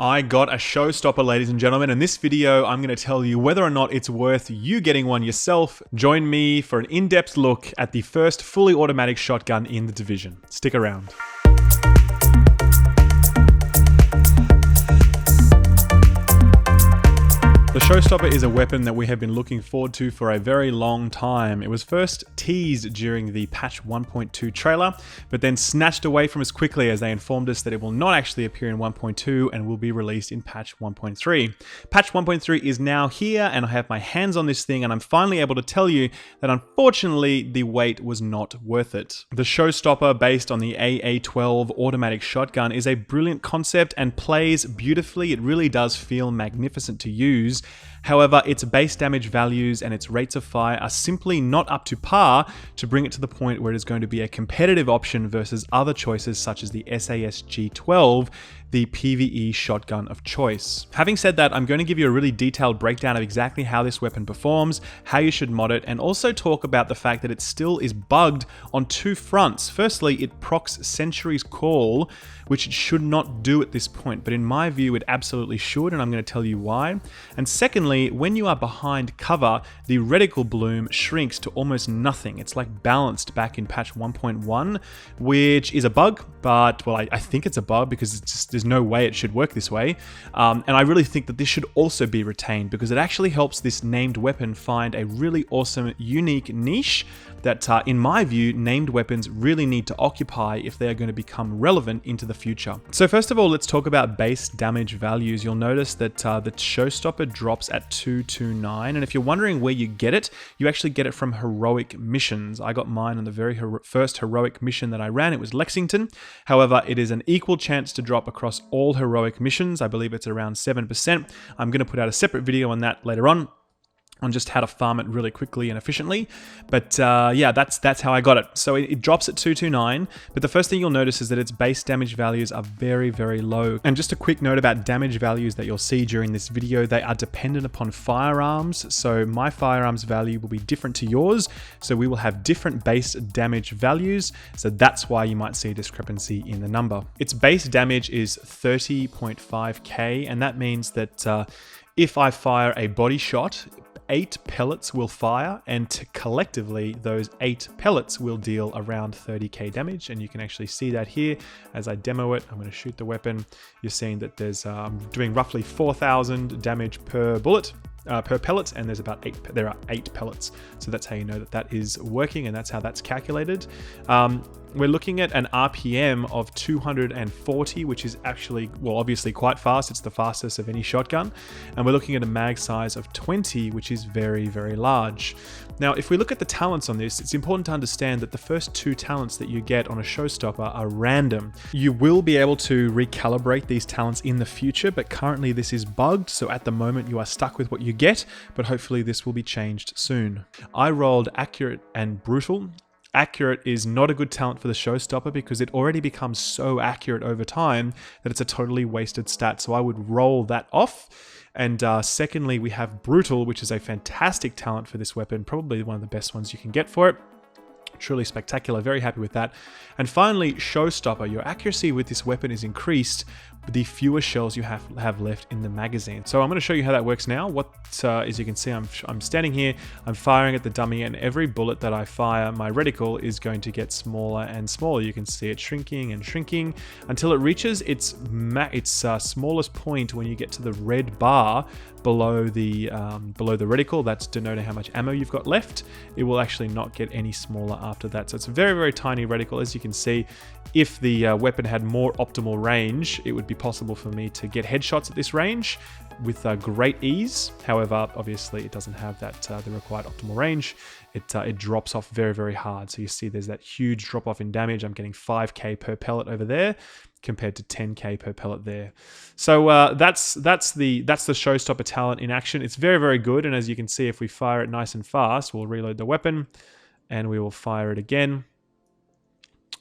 I got a Showstopper, ladies and gentlemen. In this video, I'm going to tell you whether or not it's worth you getting one yourself. Join me for an in-depth look at the first fully automatic shotgun in the division. Stick around. The Showstopper is a weapon that we have been looking forward to for a very long time. It was first teased during the patch 1.2 trailer, but then snatched away from us quickly as they informed us that it will not actually appear in 1.2 and will be released in patch 1.3. Patch 1.3 is now here and I have my hands on this thing and I'm finally able to tell you that unfortunately the wait was not worth it. The Showstopper, based on the AA12 automatic shotgun, is a brilliant concept and plays beautifully. It really does feel magnificent to use. However, its base damage values and its rates of fire are simply not up to par to bring it to the point where it is going to be a competitive option versus other choices such as the SAS G12, the PvE shotgun of choice. Having said that, I'm going to give you a really detailed breakdown of exactly how this weapon performs, how you should mod it, and also talk about the fact that it still is bugged on two fronts. Firstly, it procs Sentry's Call, which it should not do at this point, but in my view it absolutely should, and I'm going to tell you why. And secondly, when you are behind cover, the reticle bloom shrinks to almost nothing. It's like balanced back in patch 1.1, which is a bug, but well, I think it's a bug because it's just, there's no way it should work this way. And I really think that this should also be retained because it actually helps this named weapon find a really awesome, unique niche that, in my view, named weapons really need to occupy if they are going to become relevant into the future. So first of all, let's talk about base damage values. You'll notice that the Showstopper drops at 229, and if you're wondering where you get it, you actually get it from heroic missions. I got mine on the very first heroic mission that I ran. It was Lexington. However, it is an equal chance to drop across all heroic missions. I believe it's around 7%. I'm going to put out a separate video on that later on just how to farm it really quickly and efficiently. But yeah, that's how I got it. So it drops at 229, but the first thing you'll notice is that its base damage values are very, very low. And just a quick note about damage values that you'll see during this video, they are dependent upon firearms. So my firearms value will be different to yours. So we will have different base damage values. So that's why you might see a discrepancy in the number. Its base damage is 30.5k, and that means that if I fire a body shot, 8 pellets will fire, and collectively those 8 pellets will deal around 30k damage, and you can actually see that here as I demo it. I'm going to shoot the weapon. You're seeing that there's doing roughly 4,000 damage per bullet. Per pellet, and there are 8 pellets. So that's how you know that that is working, and that's how that's calculated. We're looking at an RPM of 240, which is actually, well, obviously quite fast. It's the fastest of any shotgun. And we're looking at a mag size of 20, which is very, very large. Now, if we look at the talents on this, it's important to understand that the first 2 talents that you get on a Showstopper are random. You will be able to recalibrate these talents in the future, but currently this is bugged. So at the moment you are stuck with what you get, but hopefully this will be changed soon. I rolled Accurate and Brutal. Accurate is not a good talent for the Showstopper because it already becomes so accurate over time that it's a totally wasted stat. So I would roll that off. And secondly, we have Brutal, which is a fantastic talent for this weapon, probably one of the best ones you can get for it. Truly spectacular, very happy with that. And finally, Showstopper. Your accuracy with this weapon is increased the fewer shells you have left in the magazine. So I'm going to show you how that works now. As you can see, I'm standing here, I'm firing at the dummy, and every bullet that I fire, my reticle is going to get smaller and smaller. You can see it shrinking and shrinking until it reaches its smallest point when you get to the red bar below the reticle. That's denoting how much ammo you've got left. It will actually not get any smaller after that. So it's a very, very tiny reticle. As you can see, if the weapon had more optimal range, it would be possible for me to get headshots at this range with great ease. However, obviously it doesn't have that the required optimal range. It drops off very, very hard. So you see there's that huge drop off in damage. I'm getting 5k per pellet over there compared to 10k per pellet there. So that's the Showstopper talent in action. It's very, very good. And as you can see, if we fire it nice and fast, we'll reload the weapon and we will fire it again.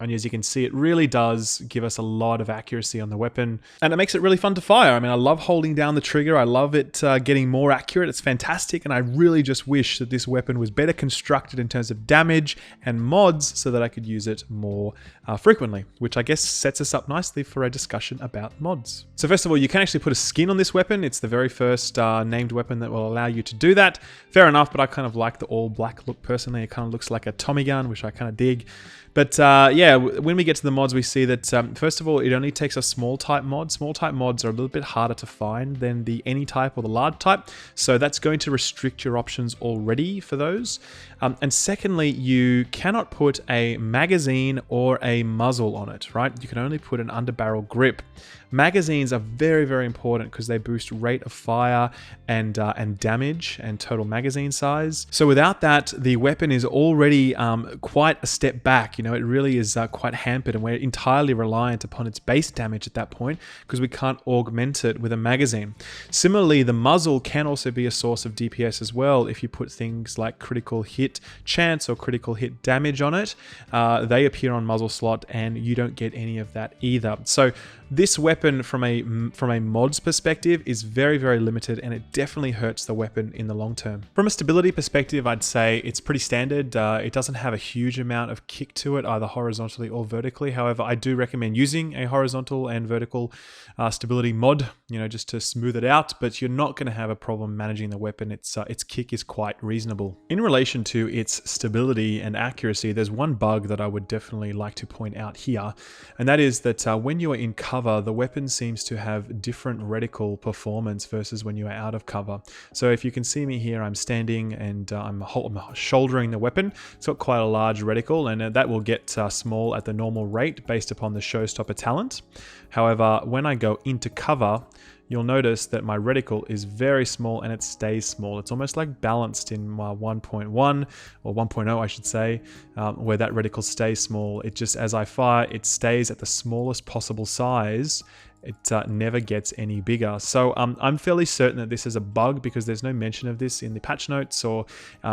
And as you can see, it really does give us a lot of accuracy on the weapon. And it makes it really fun to fire. I mean, I love holding down the trigger. I love it getting more accurate. It's fantastic. And I really just wish that this weapon was better constructed in terms of damage and mods so that I could use it more frequently, which I guess sets us up nicely for a discussion about mods. So first of all, you can actually put a skin on this weapon. It's the very first named weapon that will allow you to do that. Fair enough, but I kind of like the all black look personally. It kind of looks like a Tommy gun, which I kind of dig. But yeah, when we get to the mods, we see that first of all, it only takes a small type mod. Small type mods are a little bit harder to find than the any type or the large type. So that's going to restrict your options already for those. And secondly, you cannot put a magazine or a muzzle on it, right? You can only put an underbarrel grip. Magazines are very, very important because they boost rate of fire and damage and total magazine size. So without that, the weapon is already quite a step back. You know, it really is quite hampered, and we're entirely reliant upon its base damage at that point because we can't augment it with a magazine. Similarly, the muzzle can also be a source of DPS as well if you put things like critical hit chance or critical hit damage on it. They appear on muzzle slot and you don't get any of that either. So this weapon from a mod's perspective is very, very limited, and it definitely hurts the weapon in the long term. From a stability perspective, I'd say it's pretty standard. It doesn't have a huge amount of kick to it, either horizontally or vertically. However, I do recommend using a horizontal and vertical stability mod, you know, just to smooth it out, but you're not going to have a problem managing the weapon. Its kick is quite reasonable. In relation to its stability and accuracy, there's one bug that I would definitely like to point out here, and that is that when you are in cover, the weapon seems to have different reticle performance versus when you are out of cover. So if you can see me here, I'm standing and I'm shouldering the weapon. It's got quite a large reticle, and that will get small at the normal rate based upon the Showstopper talent. However, when I go into cover, you'll notice that my reticle is very small and it stays small. It's almost like balanced in 1.1 or 1.0, I should say, where that reticle stays small. It just, as I fire, it stays at the smallest possible size. It never gets any bigger. So I'm fairly certain that this is a bug because there's no mention of this in the patch notes or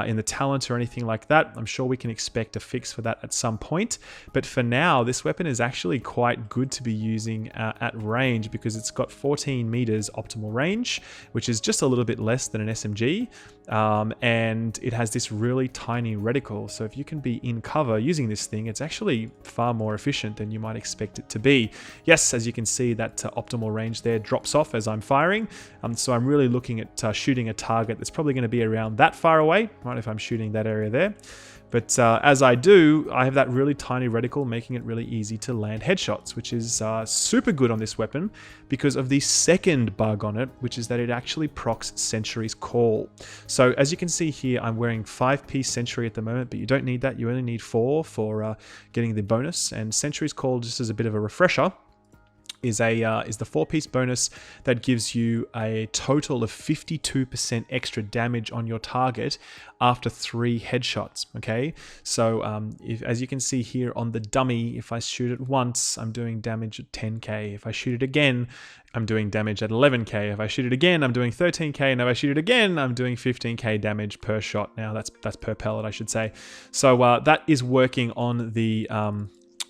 in the talent or anything like that. I'm sure we can expect a fix for that at some point. But for now, this weapon is actually quite good to be using at range because it's got 14 meters optimal range, which is just a little bit less than an SMG. And it has this really tiny reticle. So if you can be in cover using this thing, it's actually far more efficient than you might expect it to be. Yes, as you can see, that optimal range there drops off as I'm firing. So I'm really looking at shooting a target that's probably going to be around that far away, right, if I'm shooting that area there. But as I do, I have that really tiny reticle, making it really easy to land headshots, which is super good on this weapon because of the second bug on it, which is that it actually procs Sentry's Call. So as you can see here, I'm wearing 5-piece Sentry at the moment, but you don't need that. You only need 4 for getting the bonus. And Sentry's Call, just as a bit of a refresher, is the 4-piece bonus that gives you a total of 52% extra damage on your target after 3 headshots. Okay, so as you can see here on the dummy, if I shoot it once, I'm doing damage at 10k. If I shoot it again, I'm doing damage at 11k. If I shoot it again, I'm doing 13k, and if I shoot it again, I'm doing 15k damage per shot. Now that's per pellet, I should say. So that is working on the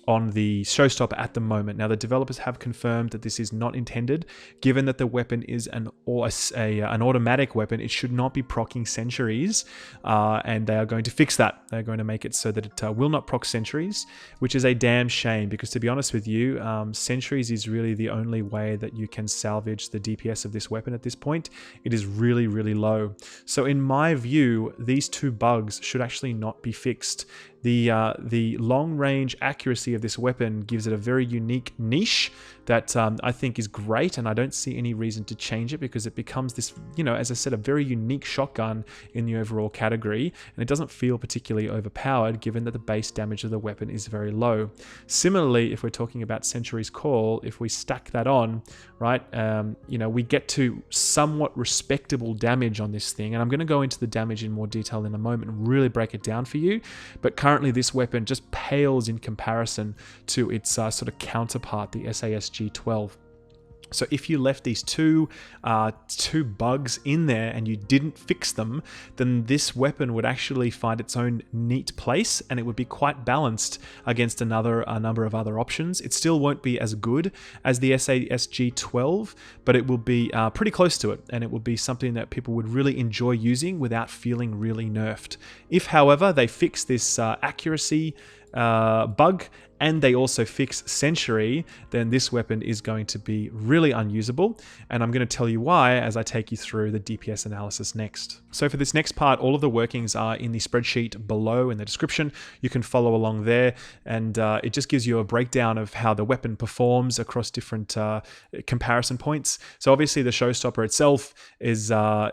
Showstopper at the moment. Now, the developers have confirmed that this is not intended. Given that the weapon is an automatic weapon, it should not be proccing sentries, and they are going to fix that. They're going to make it so that it will not proc sentries, which is a damn shame because, to be honest with you, sentries is really the only way that you can salvage the DPS of this weapon at this point. It is really, really low. So in my view, these 2 bugs should actually not be fixed. The long range accuracy of this weapon gives it a very unique niche that I think is great, and I don't see any reason to change it because it becomes this, you know, as I said, a very unique shotgun in the overall category, and it doesn't feel particularly overpowered given that the base damage of the weapon is very low. Similarly, if we're talking about Sentry's Call, if we stack that on, right, you know, we get to somewhat respectable damage on this thing, and I'm going to go into the damage in more detail in a moment and really break it down for you, but currently this weapon just pales in comparison to its sort of counterpart, the SASG-12. So if you left these two bugs in there and you didn't fix them, then this weapon would actually find its own neat place, and it would be quite balanced against a number of other options. It still won't be as good as the SASG 12, but it will be pretty close to it, and it will be something that people would really enjoy using without feeling really nerfed. If, however, they fix this accuracy bug, and they also fix Century, then this weapon is going to be really unusable. And I'm going to tell you why as I take you through the DPS analysis next. So for this next part, all of the workings are in the spreadsheet below in the description. You can follow along there, and it just gives you a breakdown of how the weapon performs across different comparison points. So obviously the Showstopper itself is on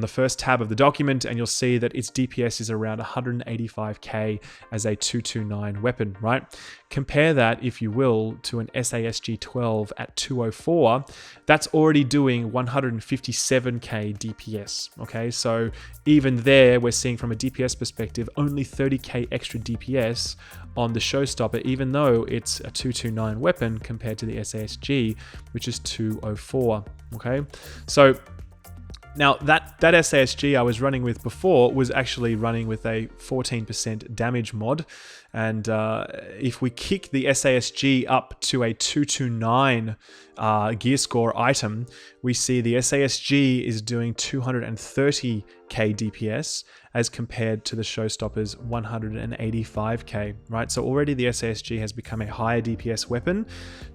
the first tab of the document, and you'll see that its DPS is around 185k as a 229 weapon, right? Compare that, if you will, to an SASG 12 at 204. That's already doing 157k DPS. Okay, so even there, we're seeing from a DPS perspective only 30k extra DPS on the Showstopper, even though it's a 229 weapon compared to the SASG, which is 204. Okay, so now that SASG I was running with before was actually running with a 14% damage mod, and if we kick the SASG up to a 229 gear score item, we see the SASG is doing 230k DPS as compared to the Showstopper's 185k, right? So already the SASG has become a higher DPS weapon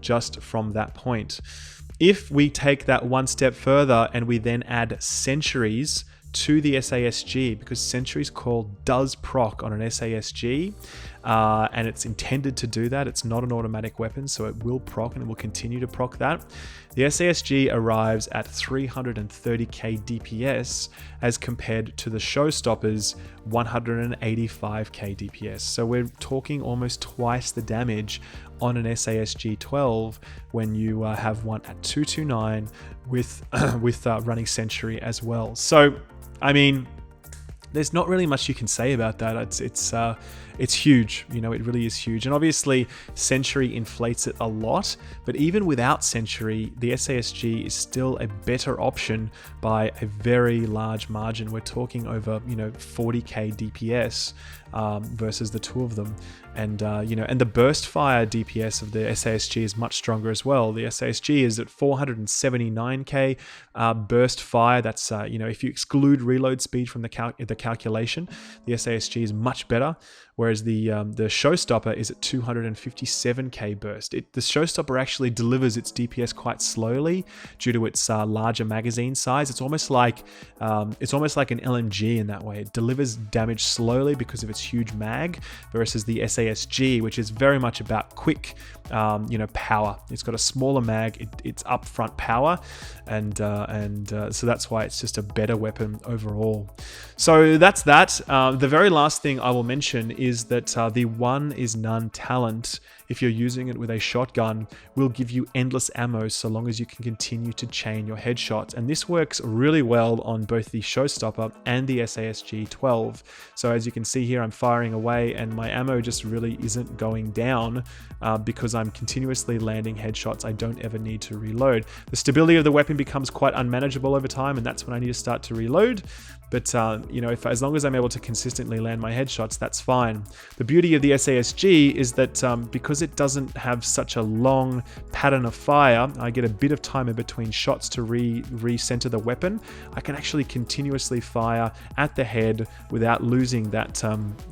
just from that point. If we take that one step further and we then add sentries to the SASG, because Sentry's Call does proc on an SASG, and it's intended to do that. It's not an automatic weapon, so it will proc, and it will continue to proc that. The SASG arrives at 330k DPS as compared to the Showstopper's 185k DPS. So we're talking almost twice the damage on an SASG 12 when you have one at 229 with running Sentry as well. So I mean, there's not really much you can say about that. It's huge, you know, it really is huge. And obviously Sentry inflates it a lot, but even without Sentry, the SASG is still a better option by a very large margin. We're talking over, 40k DPS versus the two of them. And, and the burst fire DPS of the SASG is much stronger as well. The SASG is at 479k burst fire. That's, if you exclude reload speed from the calculation, the SASG is much better. Whereas the Showstopper is at 257k burst. The Showstopper actually delivers its DPS quite slowly due to its larger magazine size. It's almost like an LMG in that way. It delivers damage slowly because of its huge mag, versus the SASG, which is very much about quick, power. It's got a smaller mag. It's upfront power, and so that's why it's just a better weapon overall. So that's that. The very last thing I will mention is that the one is none talent, if you're using it with a shotgun, will give you endless ammo so long as you can continue to chain your headshots. And this works really well on both the Showstopper and the SASG 12. So as you can see here, I'm firing away and my ammo just really isn't going down because I'm continuously landing headshots. I don't ever need to reload. The stability of the weapon becomes quite unmanageable over time, and that's when I need to start to reload. But as long as I'm able to consistently land my headshots, that's fine. The beauty of the SASG is that because it doesn't have such a long pattern of fire, I get a bit of time in between shots to recenter the weapon. I can actually continuously fire at the head without losing that,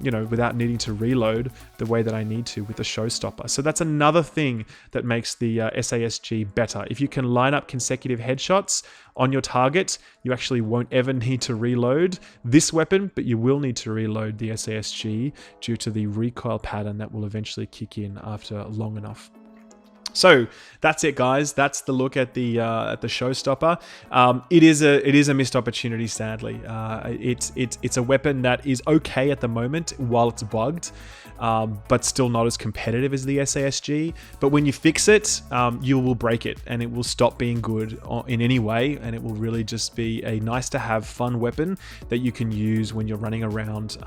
without needing to reload the way that I need to with the Showstopper. So that's another thing that makes the SASG better. If you can line up consecutive headshots on your target, you actually won't ever need to reload this weapon, but you will need to reload the SASG due to the recoil pattern that will eventually kick in after long enough. So that's it, guys. That's the look at the Showstopper. It is a missed opportunity, sadly. It's a weapon that is okay at the moment while it's bugged, but still not as competitive as the SASG. But when you fix it, you will break it, and it will stop being good in any way, and it will really just be a nice to have, fun weapon that you can use when you're running around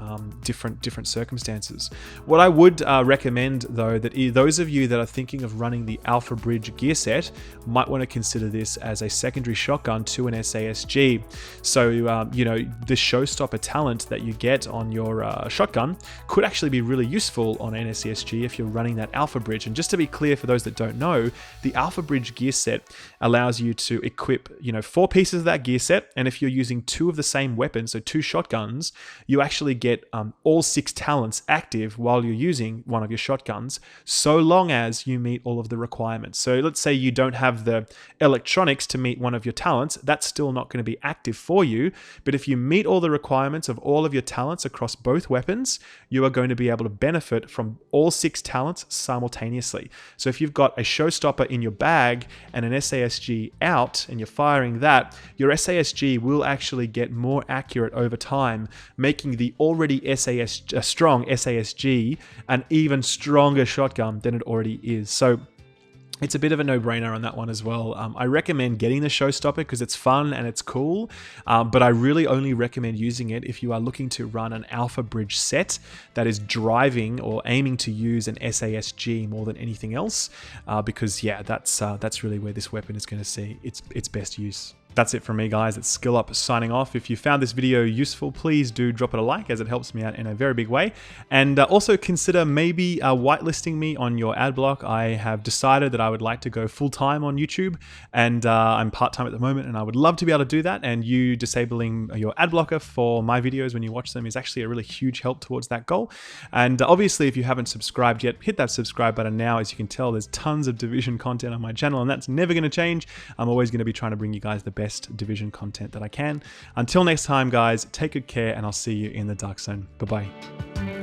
different circumstances. What I would recommend, though, that those of you that are thinking of running the the Alpha Bridge gear set might want to consider this as a secondary shotgun to an SASG. So, you know, the Showstopper talent that you get on your shotgun could actually be really useful on an SASG if you're running that Alpha Bridge. And just to be clear for those that don't know, the Alpha Bridge gear set allows you to equip, you know, 4 pieces of that gear set. And if you're using 2 of the same weapon, so 2 shotguns, you actually get all 6 talents active while you're using one of your shotguns, so long as you meet all of the requirements. So let's say you don't have the electronics to meet one of your talents, that's still not going to be active for you. But if you meet all the requirements of all of your talents across both weapons, you are going to be able to benefit from all 6 talents simultaneously. So if you've got a Showstopper in your bag and an SASG out and you're firing that, your SASG will actually get more accurate over time, making the already strong SASG an even stronger shotgun than it already is. So it's a bit of a no-brainer on that one as well. I recommend getting the Showstopper because it's fun and it's cool, but I really only recommend using it if you are looking to run an Alpha Bridge set that is driving or aiming to use an SASG more than anything else, because yeah, that's really where this weapon is going to see its best use. That's it from me, guys. It's Skill Up signing off. If you found this video useful, please do drop it a like, as it helps me out in a very big way. And also consider maybe whitelisting me on your ad block. I have decided that I would like to go full-time on YouTube, and I'm part-time at the moment, and I would love to be able to do that. And you disabling your ad blocker for my videos when you watch them is actually a really huge help towards that goal. And obviously, if you haven't subscribed yet, hit that subscribe button now. As you can tell, there's tons of Division content on my channel, and that's never going to change. I'm always going to be trying to bring you guys the best Division content that I can. Until next time, guys, take good care, and I'll see you in the Dark Zone. Bye-bye.